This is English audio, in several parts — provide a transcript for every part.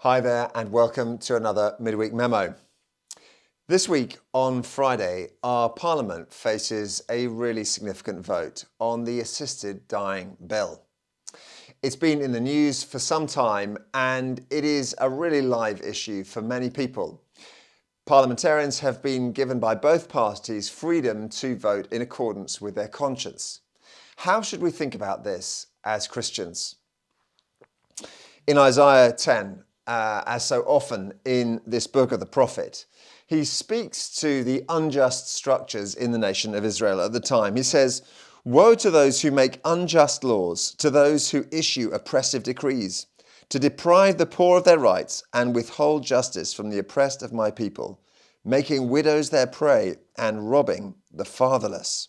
Hi there and welcome to another Midweek Memo. This week on Friday, our Parliament faces a really significant vote on the assisted dying bill. It's been in the news for some time and it is a really live issue for many people. Parliamentarians have been given by both parties freedom to vote in accordance with their conscience. How should we think about this as Christians? In Isaiah 10, as so often in this book of the prophet, he speaks to the unjust structures in the nation of Israel at the time. He says, "Woe to those who make unjust laws, to those who issue oppressive decrees, to deprive the poor of their rights and withhold justice from the oppressed of my people, making widows their prey and robbing the fatherless."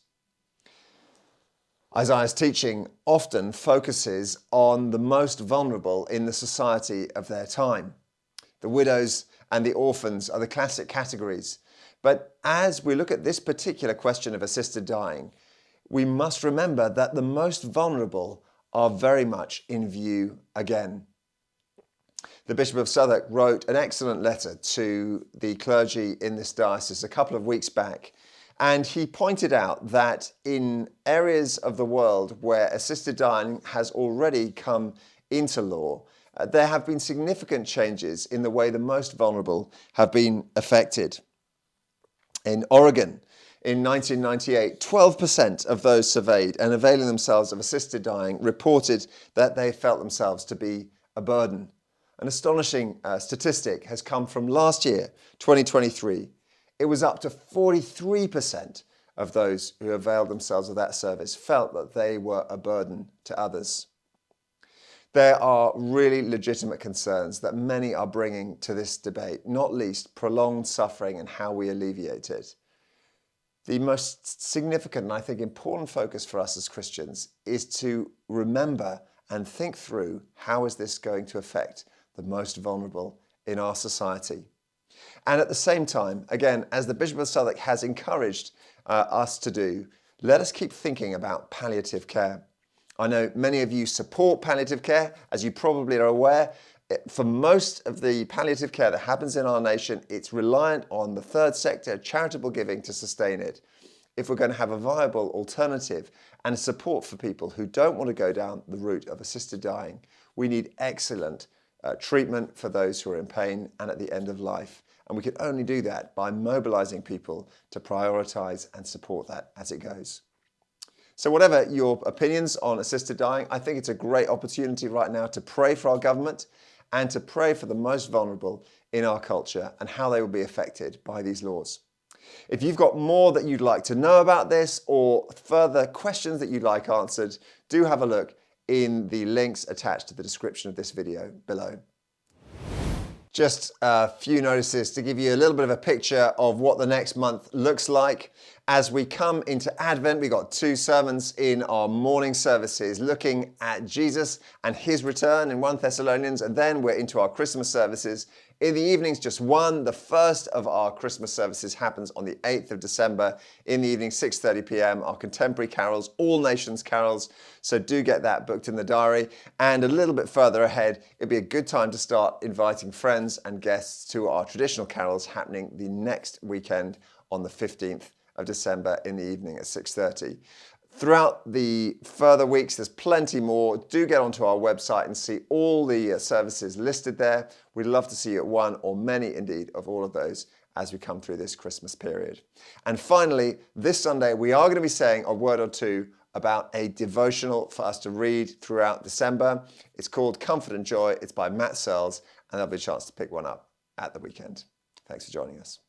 Isaiah's teaching often focuses on the most vulnerable in the society of their time. The widows and the orphans are the classic categories. But as we look at this particular question of assisted dying, we must remember that the most vulnerable are very much in view again. The Bishop of Southwark wrote an excellent letter to the clergy in this diocese a couple of weeks back. And he pointed out that in areas of the world where assisted dying has already come into law, there have been significant changes in the way the most vulnerable have been affected. In Oregon, in 1998, 12% of those surveyed and availing themselves of assisted dying reported that they felt themselves to be a burden. An astonishing statistic has come from last year, 2023. It was up to 43% of those who availed themselves of that service felt that they were a burden to others. There are really legitimate concerns that many are bringing to this debate, not least prolonged suffering and how we alleviate it. The most significant and I think important focus for us as Christians is to remember and think through how is this going to affect the most vulnerable in our society. And at the same time, again, as the Bishop of Southwark has encouraged us to do, let us keep thinking about palliative care. I know many of you support palliative care, as you probably are aware. For most of the palliative care that happens in our nation, it's reliant on the third sector, charitable giving to sustain it. If we're going to have a viable alternative and support for people who don't want to go down the route of assisted dying, we need excellent treatment for those who are in pain and at the end of life. And we can only do that by mobilizing people to prioritize and support that as it goes. So whatever your opinions on assisted dying, I think it's a great opportunity right now to pray for our government and to pray for the most vulnerable in our culture and how they will be affected by these laws. If you've got more that you'd like to know about this or further questions that you'd like answered, do have a look in the links attached to the description of this video below. Just a few notices to give you a little bit of a picture of what the next month looks like. As we come into Advent, we've got 2 sermons in our morning services looking at Jesus and his return in 1 Thessalonians, and then we're into our Christmas services. In the evenings, just one. The first of our Christmas services happens on the 8th of December in the evening, 6:30 p.m. Our contemporary carols, all nations carols. So do get that booked in the diary. And a little bit further ahead, it'd be a good time to start inviting friends and guests to our traditional carols happening the next weekend on the 15th of December in the evening at 6:30. Throughout the further weeks, there's plenty more. Do get onto our website and see all the services listed there. We'd love to see you at one or many, indeed, of all of those as we come through this Christmas period. And finally, this Sunday, we are going to be saying a word or two about a devotional for us to read throughout December. It's called Comfort and Joy. It's by Matt Searles, and there'll be a chance to pick one up at the weekend. Thanks for joining us.